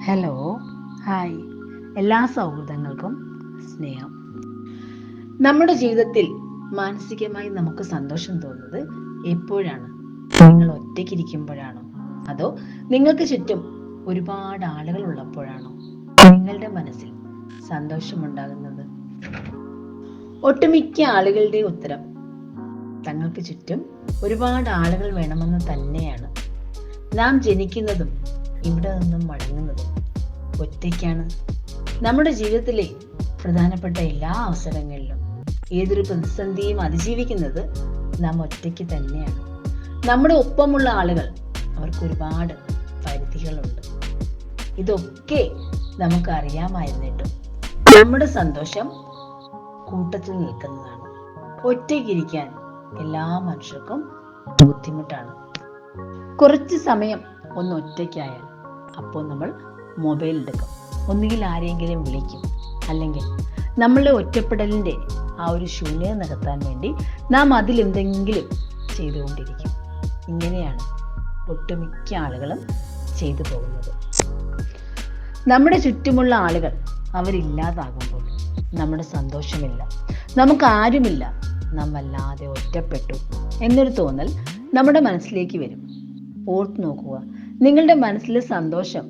Hello, hi. എല്ലാ സൗഹൃദങ്ങൾക്കും സ്നേഹം. നമ്മുടെ ജീവിതത്തിൽ മാനസികമായി നമുക്ക് സന്തോഷം തോന്നുന്നത് എപ്പോഴാണ്? നിങ്ങൾ ഒറ്റയ്ക്കിരിക്കുമ്പോഴാണോ, അതോ നിങ്ങൾക്ക് ചുറ്റും ഒരുപാട് ആളുകൾ ഉള്ളപ്പോഴാണോ നിങ്ങളുടെ മനസ്സിൽ സന്തോഷമുണ്ടാകുന്നത്? ഒട്ടുമിക്ക ആളുകളുടെ ഉത്തരം തങ്ങൾക്ക് ചുറ്റും ഒരുപാട് ആളുകൾ വേണമെന്ന് തന്നെയാണ്. നാം ജനിക്കുന്നതും ഇവിടെ നിന്നും മടങ്ങുന്നതും ഒറ്റയ്ക്കാണ്. നമ്മുടെ ജീവിതത്തിലെ പ്രധാനപ്പെട്ട എല്ലാ അവസരങ്ങളിലും ഏതൊരു പ്രതിസന്ധിയും അതിജീവിക്കുന്നത് നാം ഒറ്റയ്ക്ക് തന്നെയാണ്. നമ്മുടെ ഒപ്പമുള്ള ആളുകൾ, അവർക്ക് ഒരുപാട് പരിധികളുണ്ട്. ഇതൊക്കെ നമുക്ക് അറിയാമായിരുന്നിട്ടും നമ്മുടെ സന്തോഷം കൂട്ടത്തിൽ നിൽക്കുന്നതാണ്. ഒറ്റയ്ക്കിരിക്കാൻ എല്ലാ മനുഷ്യർക്കും ബുദ്ധിമുട്ടാണ്. കുറച്ച് സമയം ഒന്ന് ഒറ്റയ്ക്കായാൽ അപ്പോൾ നമ്മൾ മൊബൈൽ എടുക്കും, ഒന്നുകിൽ ആരെങ്കിലും വിളിക്കും, അല്ലെങ്കിൽ നമ്മളുടെ ഒറ്റപ്പെടലിൻ്റെ ആ ഒരു ശൂന്യത നികത്താൻ വേണ്ടി നാം അതിലെന്തെങ്കിലും ചെയ്തുകൊണ്ടിരിക്കും. ഇങ്ങനെയാണ് ഒട്ടുമിക്ക ആളുകളും ചെയ്തു പോകുന്നത്. നമ്മുടെ ചുറ്റുമുള്ള ആളുകൾ അവരില്ലാതാകുമ്പോൾ നമ്മുടെ സന്തോഷമില്ല, നമുക്ക് ആരുമില്ല, നാം വല്ലാതെ ഒറ്റപ്പെട്ടു എന്നൊരു തോന്നൽ നമ്മുടെ മനസ്സിലേക്ക് വരും. ഓർത്തു നോക്കുക, നിങ്ങളുടെ മനസ്സിലെ സന്തോഷം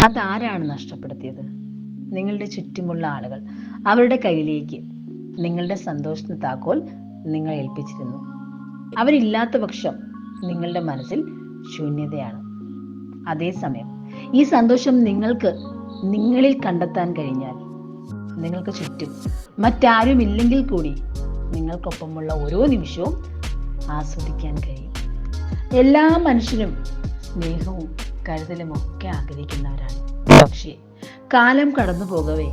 അതാരാണ് നഷ്ടപ്പെടുത്തിയത്? നിങ്ങളുടെ ചുറ്റുമുള്ള ആളുകൾ. അവരുടെ കയ്യിലേക്ക് നിങ്ങളുടെ സന്തോഷത്തിന് താക്കോൽ നിങ്ങൾ ഏൽപ്പിച്ചിരുന്നു. അവരില്ലാത്ത പക്ഷം നിങ്ങളുടെ മനസ്സിൽ ശൂന്യതയാണ്. അതേസമയം ഈ സന്തോഷം നിങ്ങൾക്ക് നിങ്ങളിൽ കണ്ടെത്താൻ കഴിഞ്ഞാൽ നിങ്ങൾക്ക് ചുറ്റും മറ്റാരും ഇല്ലെങ്കിൽ കൂടി നിങ്ങൾക്കൊപ്പമുള്ള ഓരോ നിമിഷവും ആസ്വദിക്കാൻ കഴിയും. എല്ലാ മനുഷ്യരും സ്നേഹവും കരുതലും ഒക്കെ ആഗ്രഹിക്കുന്നവരാണ്. പക്ഷേ കാലം കടന്നു പോകവേ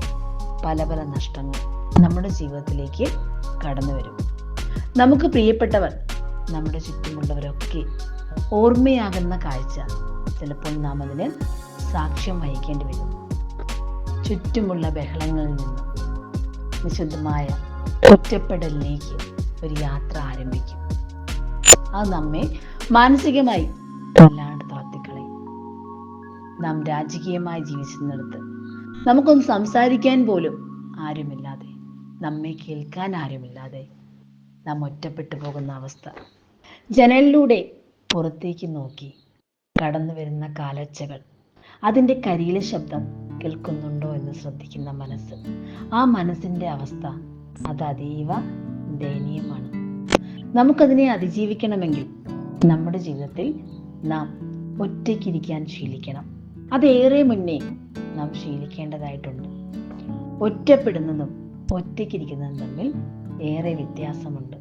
പല പല നഷ്ടങ്ങൾ നമ്മുടെ ജീവിതത്തിലേക്ക് കടന്നു വരും. നമുക്ക് പ്രിയപ്പെട്ടവർ, നമ്മുടെ ചുറ്റുമുള്ളവരൊക്കെ ഓർമ്മയാകുന്ന കാഴ്ച ചിലപ്പോൾ നാം അതിന് സാക്ഷ്യം വഹിക്കേണ്ടി വരും. ചുറ്റുമുള്ള ബഹളങ്ങളിൽ നിന്ന് നിശബ്ദമായ ഒറ്റപ്പെടലിലേക്ക് ഒരു യാത്ര ആരംഭിക്കും. അത് നമ്മെ മാനസികമായി വല്ലാണ്ട് തളർത്തിക്കളയും. നാം രാജകീയമായി ജീവിച്ചിരുന്നിടത്ത് നമുക്കൊന്ന് സംസാരിക്കാൻ പോലും ആരുമില്ലാതെ, നമ്മെ കേൾക്കാൻ ആരുമില്ലാതെ നാം ഒറ്റപ്പെട്ടു പോകുന്ന അവസ്ഥ. ജനലിലൂടെ പുറത്തേക്ക് നോക്കി കടന്നു വരുന്ന കാലൊച്ചകൾ, അതിൻ്റെ കരിയിലെ ശബ്ദം കേൾക്കുന്നുണ്ടോ എന്ന് ശ്രദ്ധിക്കുന്ന മനസ്സ്. ആ മനസ്സിൻ്റെ അവസ്ഥ അത് അതീവ ദയനീയമാണ്. നമുക്കതിനെ അതിജീവിക്കണമെങ്കിൽ നമ്മുടെ ജീവിതത്തിൽ നാം ഒറ്റയ്ക്കിരിക്കാൻ ശീലിക്കണം. അതേറെ മുന്നേ നാം ശീലിക്കേണ്ടതായിട്ടുണ്ട്. ഒറ്റപ്പെടുന്നതും ഒറ്റയ്ക്കിരിക്കുന്നതും തമ്മിൽ ഏറെ വ്യത്യാസമുണ്ട്.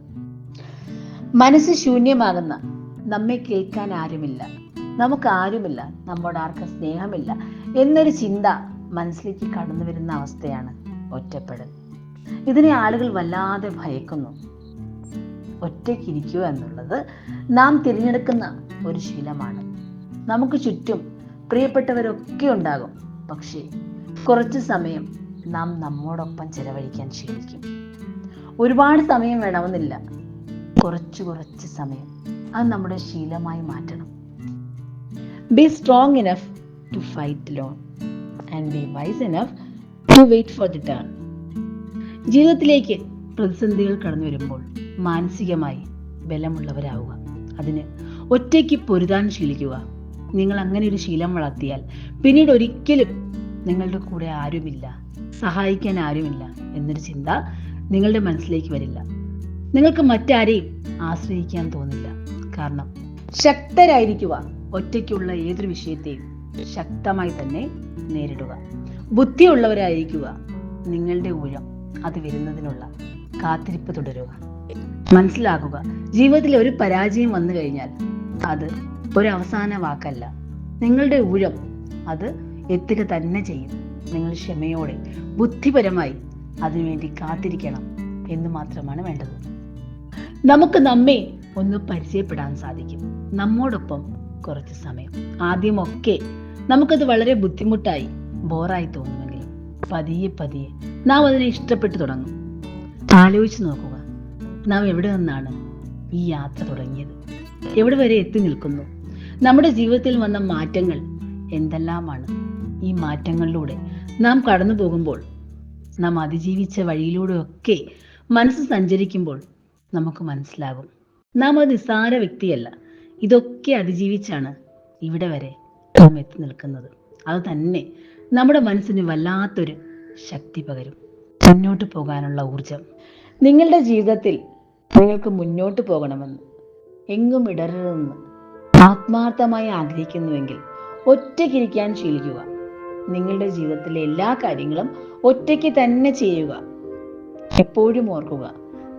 മനസ്സ് ശൂന്യമാകുന്ന, നമ്മെ കേൾക്കാൻ ആരുമില്ല, നമുക്ക് ആരുമില്ല, നമ്മോട് ആർക്കും സ്നേഹമില്ല എന്നൊരു ചിന്ത മനസ്സിലേക്ക് കടന്നു വരുന്ന അവസ്ഥയാണ് ഒറ്റപ്പെടൽ. ഇതിനെ ആളുകൾ വല്ലാതെ ഭയക്കുന്നു. ഒറ്റയ്ക്കിരിക്കുക എന്നുള്ളത് നാം തിരഞ്ഞെടുക്കുന്ന ഒരു ശീലമാണ്. നമുക്ക് ചുറ്റും പ്രിയപ്പെട്ടവരൊക്കെ ഉണ്ടാകും, പക്ഷേ കുറച്ച് സമയം നാം നമ്മോടൊപ്പം ചെലവഴിക്കാൻ ശീലിക്കും. ഒരുപാട് സമയം വേണമെന്നില്ല, കുറച്ച് സമയം. അത് നമ്മുടെ ശീലമായി മാറ്റണം. Be strong enough to fight lone and be wise enough to wait for the turn. ജീവിതത്തിലേക്ക് പ്രതിസന്ധികൾ കടന്നു വരുമ്പോൾ മാനസികമായി ബലമുള്ളവരാവുക. അതിന് ഒറ്റയ്ക്ക് പൊരുതാൻ ശീലിക്കുക. നിങ്ങൾ അങ്ങനെ ഒരു ശീലം വളർത്തിയാൽ പിന്നീട് ഒരിക്കലും നിങ്ങളുടെ കൂടെ ആരുമില്ല, സഹായിക്കാൻ ആരുമില്ല എന്നൊരു ചിന്ത നിങ്ങളുടെ മനസ്സിലേക്ക് വരില്ല. നിങ്ങൾക്ക് മറ്റാരെയും ആശ്രയിക്കാൻ തോന്നില്ല. കാരണം ശക്തരായിരിക്കുക. ഒറ്റയ്ക്കുള്ള ഏതൊരു വിഷയത്തെയും ശക്തമായി തന്നെ നേരിടുക. ബുദ്ധിയുള്ളവരായിരിക്കുക. നിങ്ങളുടെ ഊഴം അത് വരുന്നതിനുള്ള കാത്തിരിപ്പ് തുടരുക. മനസ്സിലാക്കുക, ജീവിതത്തിൽ ഒരു പരാജയം വന്നു കഴിഞ്ഞാൽ അത് ഒരു അവസാന വാക്കല്ല. നിങ്ങളുടെ ഊഴം അത് എത്തുക തന്നെ ചെയ്യും. നിങ്ങൾ ക്ഷമയോടെ ബുദ്ധിപരമായി അതിനുവേണ്ടി കാത്തിരിക്കണം എന്ന് മാത്രമാണ് വേണ്ടത്. നമുക്ക് നമ്മെ ഒന്ന് പരിചയപ്പെടാൻ സാധിക്കും. നമ്മോടൊപ്പം കുറച്ച് സമയം. ആദ്യമൊക്കെ നമുക്കത് വളരെ ബുദ്ധിമുട്ടായി, ബോറായി തോന്നുമെങ്കിലും പതിയെ നാം അതിനെ ഇഷ്ടപ്പെട്ടു തുടങ്ങും. ആലോചിച്ച് നോക്കുക, നാം എവിടെ നിന്നാണ് ഈ യാത്ര തുടങ്ങിയത്? എവിടെ വരെ എത്തി നിൽക്കുന്നു? നമ്മുടെ ജീവിതത്തിൽ വന്ന മാറ്റങ്ങൾ എന്തെല്ലാമാണ്? ഈ മാറ്റങ്ങളിലൂടെ നാം കടന്നു പോകുമ്പോൾ, നാം അതിജീവിച്ച വഴിയിലൂടെയൊക്കെ മനസ്സ് സഞ്ചരിക്കുമ്പോൾ നമുക്ക് മനസ്സിലാകും നാം ഒരു നിസ്സാര വ്യക്തിയല്ല. ഇതൊക്കെ അതിജീവിച്ചാണ് ഇവിടെ വരെ നാം എത്തി നിൽക്കുന്നത്. അത് തന്നെ നമ്മുടെ മനസ്സിന് വല്ലാത്തൊരു ശക്തി പകരും, മുന്നോട്ട് പോകാനുള്ള ഊർജം. നിങ്ങളുടെ ജീവിതത്തിൽ നിങ്ങൾക്ക് മുന്നോട്ട് പോകണമെന്ന്, എങ്ങും ഇടരരുതെന്ന് ആത്മാർത്ഥമായി ആഗ്രഹിക്കുന്നുവെങ്കിൽ ഒറ്റയ്ക്കിരിക്കാൻ ശീലിക്കുക. നിങ്ങളുടെ ജീവിതത്തിലെ എല്ലാ കാര്യങ്ങളും ഒറ്റയ്ക്ക് തന്നെ ചെയ്യുക. എപ്പോഴും ഓർക്കുക,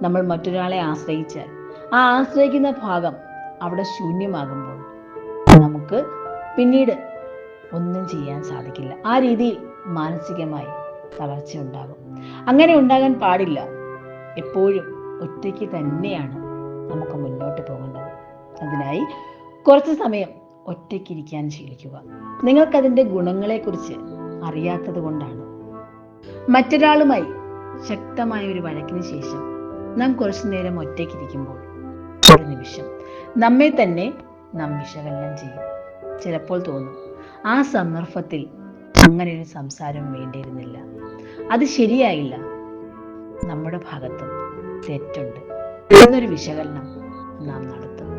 നമ്മൾ മറ്റൊരാളെ ആശ്രയിച്ചാൽ ആ ആശ്രയിക്കുന്ന ഭാഗം അവിടെ ശൂന്യമാകുമ്പോൾ നമുക്ക് പിന്നീട് ഒന്നും ചെയ്യാൻ സാധിക്കില്ല. ആ രീതിയിൽ മാനസികമായി തളർച്ച ഉണ്ടാകും. അങ്ങനെ ഉണ്ടാകാൻ പാടില്ല. എപ്പോഴും ഒറ്റയ്ക്ക് തന്നെയാണ് നമുക്ക് മുന്നോട്ട് പോകേണ്ടത്. അതിനായി കുറച്ച് സമയം ഒറ്റയ്ക്കിരിക്കാൻ ശീലിക്കുക. നിങ്ങൾക്കതിൻ്റെ ഗുണങ്ങളെക്കുറിച്ച് അറിയാത്തത് കൊണ്ടാണ്. മറ്റൊരാളുമായി ശക്തമായ ഒരു വഴക്കിന് ശേഷം നാം കുറച്ചു നേരം ഒറ്റയ്ക്കിരിക്കുമ്പോൾ ഒരു നിമിഷം നമ്മെ തന്നെ നാം വിശകലനം ചെയ്യും. ചിലപ്പോൾ തോന്നും, ആ സന്ദർഭത്തിൽ അങ്ങനെ ഒരു സംസാരം വേണ്ടിയിരുന്നില്ല, അത് ശരിയായില്ല, നമ്മുടെ ഭാഗത്തും തെറ്റുണ്ട് എന്നൊരു വിശകലനം നാം നടത്തും.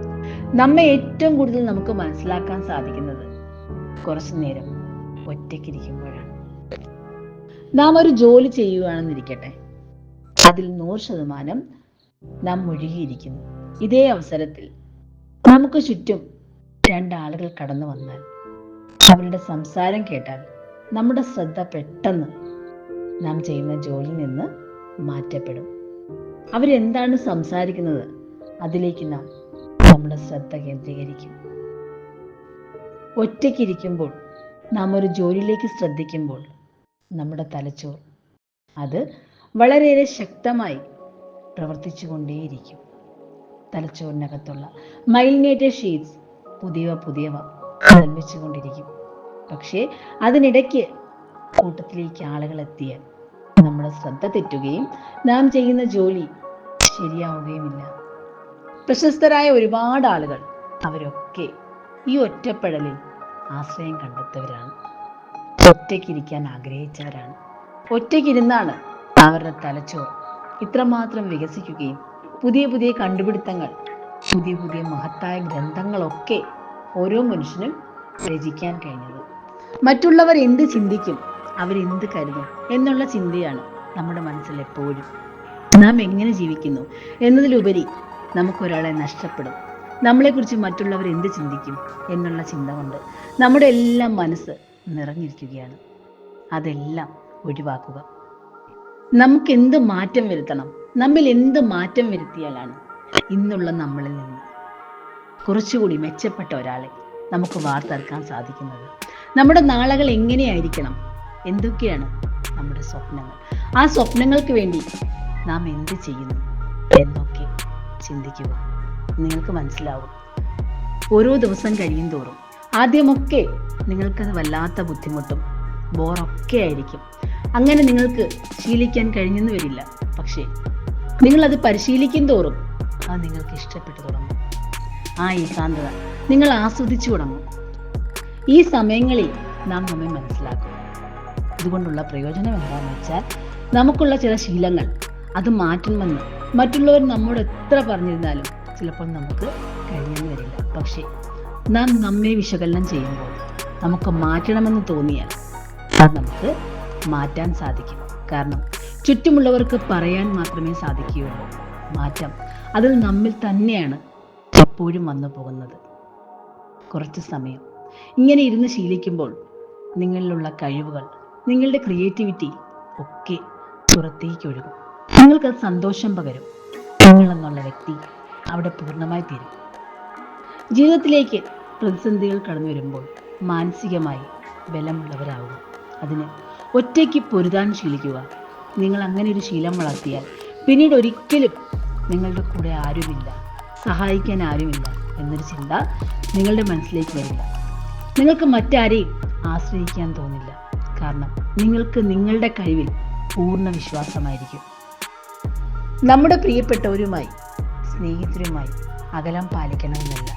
നമ്മെ ഏറ്റവും കൂടുതൽ നമുക്ക് മനസ്സിലാക്കാൻ സാധിക്കുന്നത് കുറച്ചു നേരം ഒറ്റയ്ക്കിരിക്കുമ്പോഴാണ്. നാം ഒരു ജോലി ചെയ്യുകയാണെന്നിരിക്കട്ടെ, അതിൽ 100% നാം മുഴുകിയിരിക്കുന്നു. ഇതേ അവസരത്തിൽ നമുക്ക് ചുറ്റും 2 ആളുകൾ കടന്നു വന്നാൽ അവരുടെ സംസാരം കേട്ടാൽ നമ്മുടെ ശ്രദ്ധ പെട്ടെന്ന് നാം ചെയ്യുന്ന ജോലിയിൽ നിന്ന് മാറ്റപ്പെടും. അവരെന്താണ് സംസാരിക്കുന്നത് അതിലേക്ക് നാം നമ്മുടെ ശ്രദ്ധ കേന്ദ്രീകരിക്കും. ഒറ്റയ്ക്കിരിക്കുമ്പോൾ നാം ഒരു ജോലിയിലേക്ക് ശ്രദ്ധിക്കുമ്പോൾ നമ്മുടെ തലച്ചോർ അത് വളരെയേറെ ശക്തമായി പ്രവർത്തിച്ചു കൊണ്ടേയിരിക്കും. തലച്ചോറിനകത്തുള്ള മൈലിനേറ്റഡ് ഷീറ്റ്സ് പുതിയവ നിർമ്മിച്ചുകൊണ്ടിരിക്കും. പക്ഷേ അതിനിടയ്ക്ക് കൂട്ടത്തിലേക്ക് ആളുകൾ എത്തിയാൽ നമ്മുടെ ശ്രദ്ധ തെറ്റുകയും നാം ചെയ്യുന്ന ജോലി ശരിയാവുകയുമില്ല. പ്രശസ്തരായ ഒരുപാട് ആളുകൾ അവരൊക്കെ ഈ ഒറ്റപ്പെടലിൽ ആശ്രയം കണ്ടെത്തവരാണ്. ഒറ്റയ്ക്കിരിക്കാൻ ആഗ്രഹിച്ചവരാണ്. ഒറ്റയ്ക്കിരുന്നാണ് അവരുടെ തലച്ചോർ ഇത്രമാത്രം വികസിക്കുകയും പുതിയ കണ്ടുപിടുത്തങ്ങൾ, പുതിയ മഹത്തായ ഗ്രന്ഥങ്ങളൊക്കെ ഓരോ മനുഷ്യനും രചിക്കാൻ കഴിഞ്ഞത്. മറ്റുള്ളവർ എന്ത് ചിന്തിക്കും, അവരെന്ത് കരുതും എന്നുള്ള ചിന്തയാണ് നമ്മുടെ മനസ്സിൽ എപ്പോഴും. നാം എങ്ങനെ ജീവിക്കുന്നു എന്നതിലുപരി നമുക്കൊരാളെ നഷ്ടപ്പെടും, നമ്മളെക്കുറിച്ച് മറ്റുള്ളവർ എന്ത് ചിന്തിക്കും എന്നുള്ള ചിന്ത കൊണ്ട് നമ്മുടെ എല്ലാം മനസ്സ് നിറഞ്ഞിരിക്കുകയാണ്. അതെല്ലാം ഒഴിവാക്കുക. നമുക്ക് എന്ത് മാറ്റം വരുത്തണം, നമ്മിൽ എന്ത് മാറ്റം വരുത്തിയാലാണ് ഇന്നുള്ള നമ്മളിൽ നിന്ന് കുറച്ചുകൂടി മെച്ചപ്പെട്ട ഒരാളെ നമുക്ക് വാർത്തെടുക്കാൻ സാധിക്കുന്നത്? നമ്മുടെ നാളുകൾ എങ്ങനെയായിരിക്കണം, എന്തൊക്കെയാണ് നമ്മുടെ സ്വപ്നങ്ങൾ, ആ സ്വപ്നങ്ങൾക്ക് വേണ്ടി നാം എന്ത് ചെയ്യുന്നു എന്നൊക്കെ ചിന്തിക്കുക. നിങ്ങൾക്ക് മനസ്സിലാവും, ഓരോ ദിവസം കഴിയും തോറും ആദ്യമൊക്കെ നിങ്ങൾക്കത് വല്ലാത്ത ബുദ്ധിമുട്ടും ബോറൊക്കെ ആയിരിക്കും. അങ്ങനെ നിങ്ങൾക്ക് ശീലിക്കാൻ കഴിഞ്ഞെന്ന് വരില്ല. പക്ഷേ നിങ്ങളത് പരിശീലിക്കും തോറും അത് നിങ്ങൾക്ക് ഇഷ്ടപ്പെട്ടു തുടങ്ങും. ആ ഏകാന്തത നിങ്ങൾ ആസ്വദിച്ചു തുടങ്ങും. ഈ സമയങ്ങളിൽ നാം നമ്മെ മനസ്സിലാക്കും. ഇതുകൊണ്ടുള്ള പ്രയോജനം എന്താണെന്ന് വെച്ചാൽ, നമുക്കുള്ള ചില ശീലങ്ങൾ അത് മാറ്റണമെന്ന് മറ്റുള്ളവർ നമ്മോട് എത്ര പറഞ്ഞിരുന്നാലും ചിലപ്പോൾ നമുക്ക് കഴിയെന്ന് വരില്ല. പക്ഷേ നാം നമ്മെ വിശകലനം ചെയ്യുമ്പോൾ നമുക്ക് മാറ്റണമെന്ന് തോന്നിയാൽ അത് നമുക്ക് മാറ്റാൻ സാധിക്കും. കാരണം ചുറ്റുമുള്ളവർക്ക് പറയാൻ മാത്രമേ സാധിക്കുകയുള്ളൂ. മാറ്റം അതിൽ നമ്മിൽ തന്നെയാണ് എപ്പോഴും വന്നു പോകുന്നത്. കുറച്ച് സമയം ഇങ്ങനെ ഇരുന്ന് ശീലിക്കുമ്പോൾ നിങ്ങളിലുള്ള കഴിവുകൾ, നിങ്ങളുടെ ക്രിയേറ്റിവിറ്റി ഒക്കെ പുറത്തേക്ക് ഒഴുകും. നിങ്ങൾക്കത് സന്തോഷം പകരും. നിങ്ങളെന്നുള്ള വ്യക്തി അവിടെ പൂർണ്ണമായി തീരും. ജീവിതത്തിലേക്ക് പ്രതിസന്ധികൾ കടന്നു വരുമ്പോൾ മാനസികമായി ബലമുള്ളവരാവുക. അതിന് ഒറ്റയ്ക്ക് പൊരുതാൻ ശീലിക്കുക. നിങ്ങൾ അങ്ങനെ ഒരു ശീലം വളർത്തിയാൽ പിന്നീട് ഒരിക്കലും നിങ്ങളുടെ കൂടെ ആരുമില്ല, സഹായിക്കാൻ ആരുമില്ല എന്നൊരു ചിന്ത നിങ്ങളുടെ മനസ്സിലേക്ക് വരില്ല. നിങ്ങൾക്ക് മറ്റാരെയും ആശ്രയിക്കാൻ തോന്നില്ല. കാരണം നിങ്ങൾക്ക് നിങ്ങളുടെ കഴിവിൽ പൂർണ്ണ വിശ്വാസമായിരിക്കും. നമ്മുടെ പ്രിയപ്പെട്ടവരുമായി, സ്നേഹിതരുമായി അകലം പാലിക്കണമെന്നില്ല.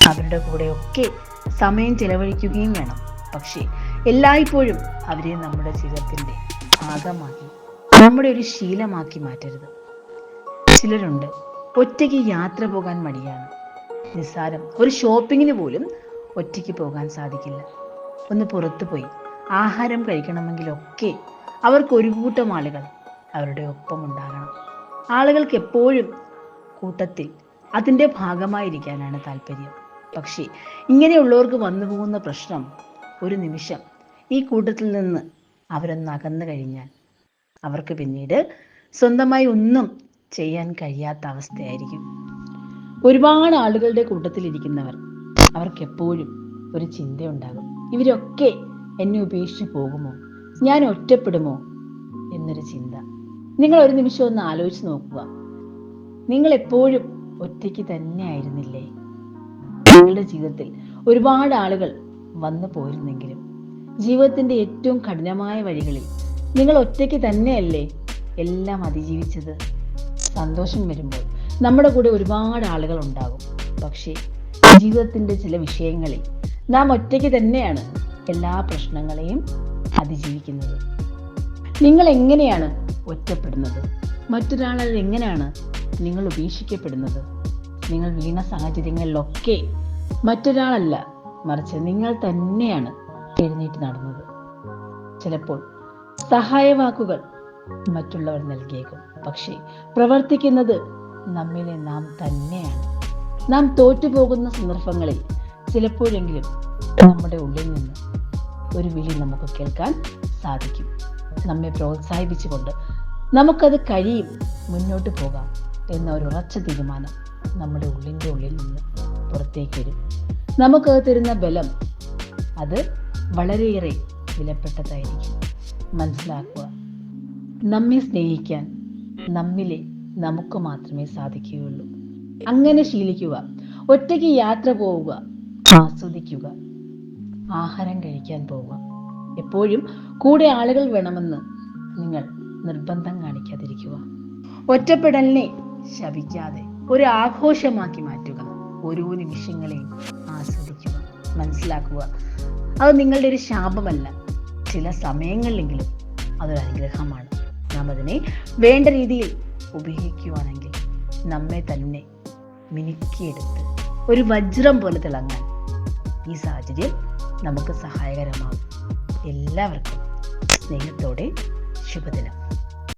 അവരുടെ കൂടെയൊക്കെ സമയം ചെലവഴിക്കുകയും വേണം. പക്ഷേ എല്ലായ്പ്പോഴും അവരെ നമ്മുടെ ജീവിതത്തിൻ്റെ ഭാഗമാക്കി, നമ്മുടെ ഒരു ശീലമാക്കി മാറ്റരുത്. ചിലരുണ്ട് ഒറ്റയ്ക്ക് യാത്ര പോകാൻ മടിയാണ്. നിസ്സാരം ഒരു ഷോപ്പിങ്ങിന് പോലും ഒറ്റയ്ക്ക് പോകാൻ സാധിക്കില്ല. ഒന്ന് പുറത്തു പോയി ആഹാരം കഴിക്കണമെങ്കിലൊക്കെ അവർക്ക് ഒരു കൂട്ടം ആളുകൾ അവരുടെ ഒപ്പം ഉണ്ടാകണം. ആളുകൾക്ക് എപ്പോഴും കൂട്ടത്തിൽ അതിൻ്റെ ഭാഗമായിരിക്കാനാണ് താല്പര്യം. പക്ഷേ ഇങ്ങനെയുള്ളവർക്ക് വന്നു പോകുന്ന പ്രശ്നം, ഒരു നിമിഷം ഈ കൂട്ടത്തിൽ നിന്ന് അവരൊന്ന് അകന്നു കഴിഞ്ഞാൽ അവർക്ക് പിന്നീട് സ്വന്തമായി ഒന്നും ചെയ്യാൻ കഴിയാത്ത അവസ്ഥയായിരിക്കും. ഒരുപാട് ആളുകളുടെ കൂട്ടത്തിലിരിക്കുന്നവർ, അവർക്ക് എപ്പോഴും ഒരു ചിന്തയുണ്ടാകും, ഇവരൊക്കെ എന്നെ ഉപേക്ഷിച്ച് പോകുമോ, ഞാൻ ഒറ്റപ്പെടുമോ എന്നൊരു ചിന്ത. നിങ്ങൾ ഒരു നിമിഷം ഒന്ന് ആലോചിച്ച് നോക്കുക. നിങ്ങൾ എപ്പോഴും ഒറ്റയ്ക്ക് തന്നെ ആയിരുന്നില്ലേ? നിങ്ങളുടെ ജീവിതത്തിൽ ഒരുപാട് ആളുകൾ വന്നു പോയിരുന്നെങ്കിലും ജീവിതത്തിൻ്റെ ഏറ്റവും കഠിനമായ വഴികളിൽ നിങ്ങൾ ഒറ്റയ്ക്ക് തന്നെയല്ലേ എല്ലാം അതിജീവിച്ചത്? സന്തോഷം വരുമ്പോൾ നമ്മുടെ കൂടെ ഒരുപാട് ആളുകൾ ഉണ്ടാകും. പക്ഷേ ജീവിതത്തിൻ്റെ ചില വിഷയങ്ങളിൽ നാം ഒറ്റയ്ക്ക് തന്നെയാണ് എല്ലാ പ്രശ്നങ്ങളെയും അതിജീവിക്കുന്നത്. നിങ്ങൾ എങ്ങനെയാണ് ഒറ്റപ്പെടുന്നത്? മറ്റൊരാളിൽ എങ്ങനെയാണ് നിങ്ങൾ ഉപേക്ഷിക്കപ്പെടുന്നത്? നിങ്ങൾ വീണ സാഹചര്യങ്ങളിലൊക്കെ മറ്റൊരാളല്ല, മറിച്ച് നിങ്ങൾ തന്നെയാണ് എഴുന്നേറ്റ് നടന്നത്. ചിലപ്പോൾ സഹായവാക്കുകൾ മറ്റുള്ളവർ നൽകിയേക്കും, പക്ഷേ പ്രവർത്തിക്കുന്നത് നമ്മിലെ നാം തന്നെയാണ്. നാം തോറ്റുപോകുന്ന സന്ദർഭങ്ങളിൽ ചിലപ്പോഴെങ്കിലും നമ്മുടെ ഉള്ളിൽ നിന്ന് ഒരു വിളി നമുക്ക് കേൾക്കാൻ സാധിക്കും. നമ്മെ പ്രോത്സാഹിപ്പിച്ചുകൊണ്ട് നമുക്കത് കഴിയും, മുന്നോട്ട് പോകാം എന്ന ഒരു ഉറച്ച തീരുമാനം നമ്മുടെ ഉള്ളിൻ്റെ ഉള്ളിൽ നിന്ന് പുറത്തേക്ക് വരും. നമുക്കത് തരുന്ന ബലം അത് വളരെയേറെ വിലപ്പെട്ടതായിരിക്കും. മനസ്സിലാക്കുക, നമ്മെ സ്നേഹിക്കാൻ നമ്മിലെ നമുക്ക് മാത്രമേ സാധിക്കുകയുള്ളൂ. അങ്ങനെ ശീലിക്കുക. ഒറ്റയ്ക്ക് യാത്ര പോവുക, ആസ്വദിക്കുക, ആഹാരം കഴിക്കാൻ പോവുക. എപ്പോഴും കൂടെ ആളുകൾ വേണമെന്ന് നിങ്ങൾ നിർബന്ധം കാണിക്കാതിരിക്കുക. ഒറ്റപ്പെടലിനെ ശപിക്കാതെ ഒരു ആഘോഷമാക്കി മാറ്റുക. ഓരോ നിമിഷങ്ങളെയും ആസ്വദിക്കുക. മനസ്സിലാക്കുക, അത് നിങ്ങളുടെ ഒരു ശാപമല്ല, ചില സമയങ്ങളിലെങ്കിലും അതൊരു അനുഗ്രഹമാണ്. നാം അതിനെ വേണ്ട രീതിയിൽ ഉപയോഗിക്കുവാണെങ്കിൽ നമ്മെ തന്നെ മിനുക്കിയെടുത്ത് ഒരു വജ്രം പോലെ തിളങ്ങാൻ ഈ സാഹചര്യം നമുക്ക് സഹായകരമാകും. എല്ലാവർക്കും സ്നേഹത്തോടെ ശുഭദിനം.